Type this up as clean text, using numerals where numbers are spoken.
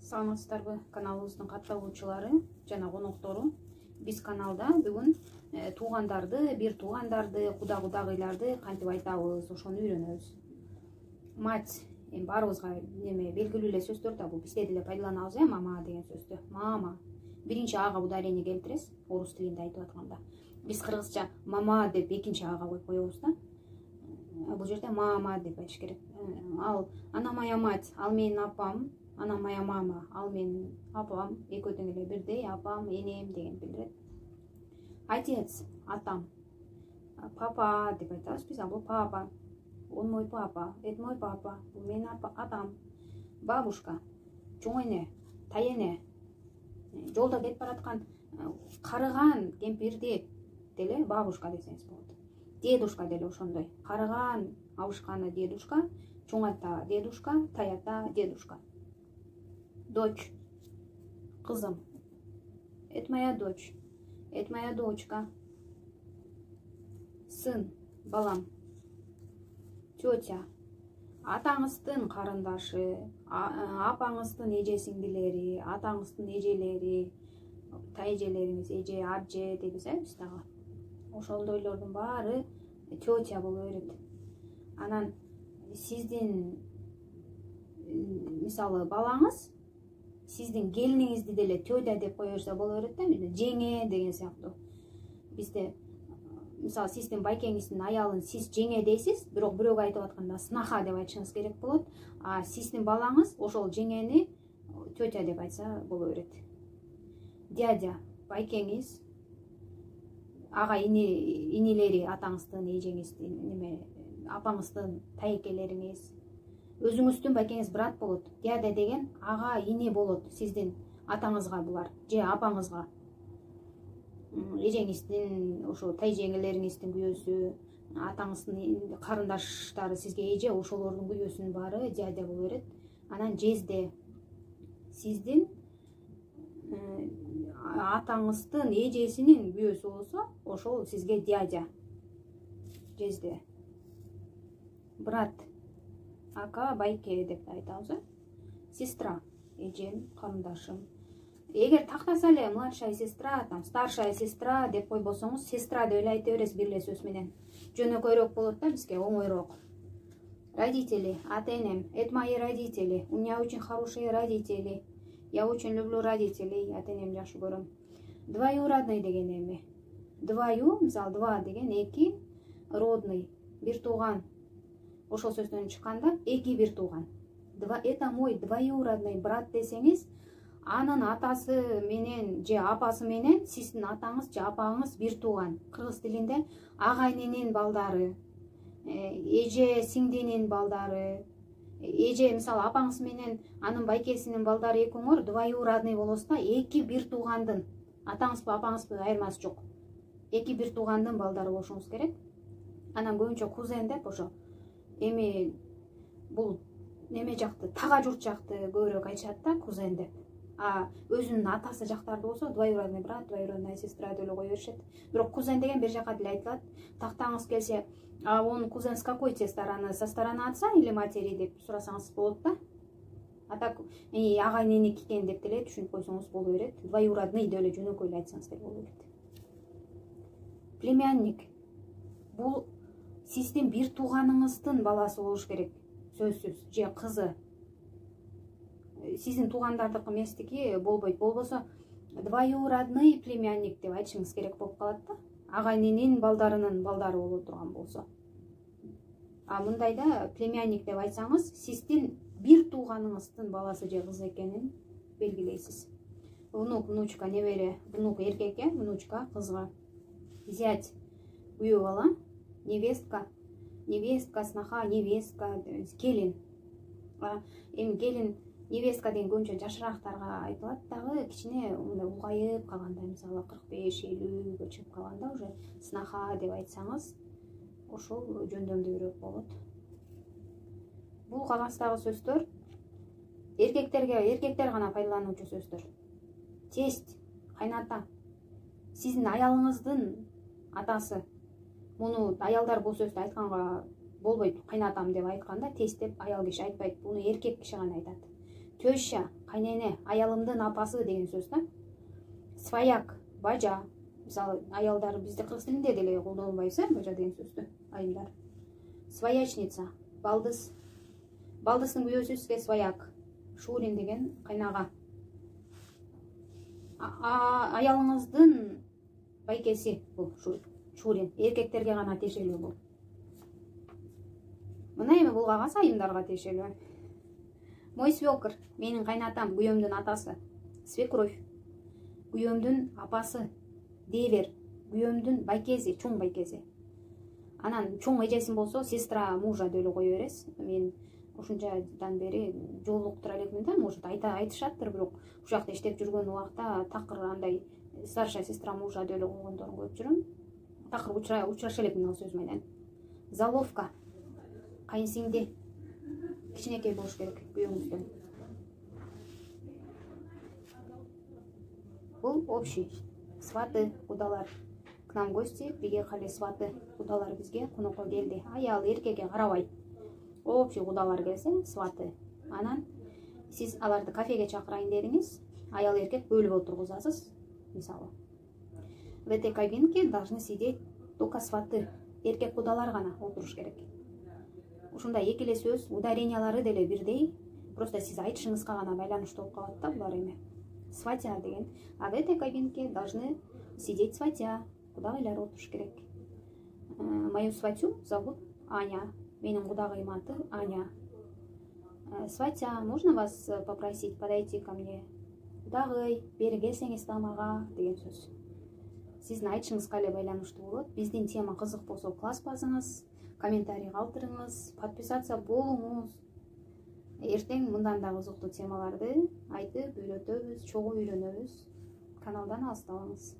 Саламатсыздарбы каналыбыздын катталуучулары жана коноктору. Биз каналда бүгүн туугандарды, бир туугандарды, кудагыйларды кантип айтабыз, ошону үйрөнөбүз. Мать баарыбызга белгилүү эле сөздөр да, бул бизде деле пайдаланабыз, мама деген сөздү. Мама. Биринчи ага ударение келтиресиз, орус тилинде айтып атканда. Биз кыргызча мама деп экинчи ага коюп коебуз да. Бул жерде мама деп айтыш керек. Ал она моя мать, ал менин апам. Она моя мама, ал менин апам, экөө тең эле бирдей, апам, энем деген билдирет. Отец, атам. Папа деп айтабыз биз, бул папа. Он мой папа, это мой папа, бул менин атам. Бабушка, чоң эне, тайене. Жолдо кетип бараткан карыган кемпирди деле бабушка десеңиз болот. Дедушка деле ошондой. Карыган абышканы дедушка, чоң ата дедушка, тай ата дедушка. Дочь, кызым. Это моя дочь. Это моя дочка. Сын, балам. Тетя. Атаңыздын карындашы, апаңыздын эже сиңдилери, атаңыздын эжелери, тайэжелериңиз, эже, абже дейбиз биз дагы. Ошондойлордун баары тетя болуп берет. Анан сиздин мисалы балаңыз сиздин келиниңизди деле тетя деп кое берсе боло берет да, жеңе деген сыяктуу. Бизде мисалы сиздин байкеңиздин аялын сиз жеңе дейсиз, бирок бирөөгө айтып атканда сынаха деп айтышыңыз керек болот. А сиздин балаңыз ошол жеңени тетя деп айтса боло берет. Дядя, байкеңиз, ага инилери, атаңыздын, эжеңиздин, апаңыздын тайекелериңиз. Өзүңүздүн байкеңиз брат болот. Дядя деген ага ине болот сиздин атаңызга булар, же апаңызга. Эжеңиздин, ошо тайжеңелериңиздин күйөөсү, атаңыздын карындаштары сизге эже, ошолордун күйөөсүнүн баары дядя боло берет. Анан жезде сиздин атаңыздын эжесинин күйөөсү болсо, ошол сизге дядя. Жезде. Брат, ака, байке деп айтабыз. Сестра, эжем, карындашым. Эгер тактаса эле младшая сестра, там старшая сестра деп койбосоңуз, сестра деп эле айта бересиз бир эле сөз менен. Жөнөкөйрөөк болот да бизге, оңойроок. Родители, ата-энем, это мои родители. У меня очень хорошие родители. Я очень люблю родителей, ата-энем жакшы көрөм. Двоюродный деген эми? Двою, мисалы, два деген эки, родный, бир тууган. Ошол сөздөн чыкканда эки бир тууган. Это мой двоюродный брат десеңиз, анын атасы менен же апасы менен сиздин атаңыз же апаңыз бир тууган. Кыргыз тилинде ага эненин балдары, эже сиңдинин балдары, эже мисалы апаңыз менен анын байкесинин балдары экөөңөр двоюродный болосузда, эки бир туугандын, атаңызбы апаңызбы айырмасы жок. Эки бир туугандын балдары болушуңуз керек. Анан көбүнчө кузен деп ошо эми бул неме жакты, тага журт жакты көбүрөөк айтышат да, кузен деп. А өзүнүн атасы жактарды болсо двоюродный брат, двоюродная сестра деп эле кое беришет. Бирок кузен деген бир жака деле айтылат. Тактаңыз келсе, а он кузен с какой те стороны? Со стороны отца или матери деп сурасаңыз болот да. А так ага эненики экен деп деле түшүнүп койсоңуз боло берет. Двоюродный деп эле жөнөкөй эле айтсаңыз деле боло берет. Племянник. Бул сиздин бир тууганыңыздын баласы болуш керек, сөзсүз, же кызы. Сиздин туугандардыкы эместики болбойт. Болбосо двоюродный племянник деп айтышыңыз керек болуп калат да. Ага эненин балдарынын балдары боло турган болсо. А мындайда племянник деп айтсаңыз, сиздин бир тууганыңыздын баласы же кызы экенин белгилейсиз. Внук, внучка, небере, внук эркекке, внучка кызга. Зять, күйөө бала. Невестка, невестка, снаха, невестка, келин. Эми келин, невестка деген көбүнчө жашыраактарга айтылат дагы, кичине улгайып калганда, мисалы 45-50гө чыгып калганда уже снаха деп айтсаңыз, ошол жөндөмдүүрөөк болот. Бул кагазтагы сөздөр эркектер гана пайдалануучу сөздөр. Тесть, кайната, сиздин аялыңыздын атасы. Муну аялдар бул сөздү айтканга болбойт. Кайнатам деп айтканда тесть деп аял киши айтпайт. Буну эркек киши гана айтат. Теща, кайнене, аялымдын апасы деген сөз да. Свояк, бажа. Мисалы, аялдар бизде кыргыз тилинде деле колдонбойбуз, бажа деген сөздү, айымдар. Своячница, балдыз. Балдыздын күйөөсү сизге свояк. Шурин деген кайнага. Аялыңыздын байкеси бул шурин. Эркектерге гана тиешелүү бул. Мына эми бул кагаз айымдарга тиешелүү. Мой свекр, менин кайнатам, күйөөмдүн атасы. Свекровь, күйөөмдүн апасы. Девер, күйөөмдүн байкеси, чоң байкеси. Анан чоң эжесин болсо сестра мужа деп эле кое бересиз. Мен ушунчадан бери жолуктура элекмин да, может айтышаттыр, бирок ушул жакта иштеп жүргөн убакта такыр андай старшая сестра мужа деп эле койгондорун көрүп жүрөм. Такыр учраша элекмин ал сөз менен. Заловка, кайынсиңди, кичинекей болуш керек күйөөңүздөн. Бул общий. Сваты, кудалар. К нам гости приехали сваты. Кудалар бизге конокко келди. Аял, эркекке карабай. Общий кудалар келсе, сваты. Анан сиз аларды кафеге чакырайын дедиңиз, аял эркек бөлүп отургузасыз. Мисалы. В этой кабинке должны сидеть только сваты. Эркек кудалар гана отуруш керек. Ушундай эки эле сөз, ударениялары деле бирдей. Просто сиз айтышыңызга гана байланыштуу болуп калат да булар эми. Сватя деген. А в этой кабинке должны сидеть сватя. Кудагыйлар отуруш керек. Мою сватю зовут Аня. Менин кудагыйым аты Аня. Сватя, можно вас попросить подойти ко мне? Кудагый, бери келсеңиз тамага деген сөз. Сиздин айтышыңызга эле байланыштуу болот. Биздин тема кызык болсо класс басыңыз, комментарий калтырыңыз, подписаться болуңуз. Эртең мындан да кызыктуу темаларды айтып үйрөтөбүз, чогуу үйрөнөбүз. Каналдан алыстабаңыз.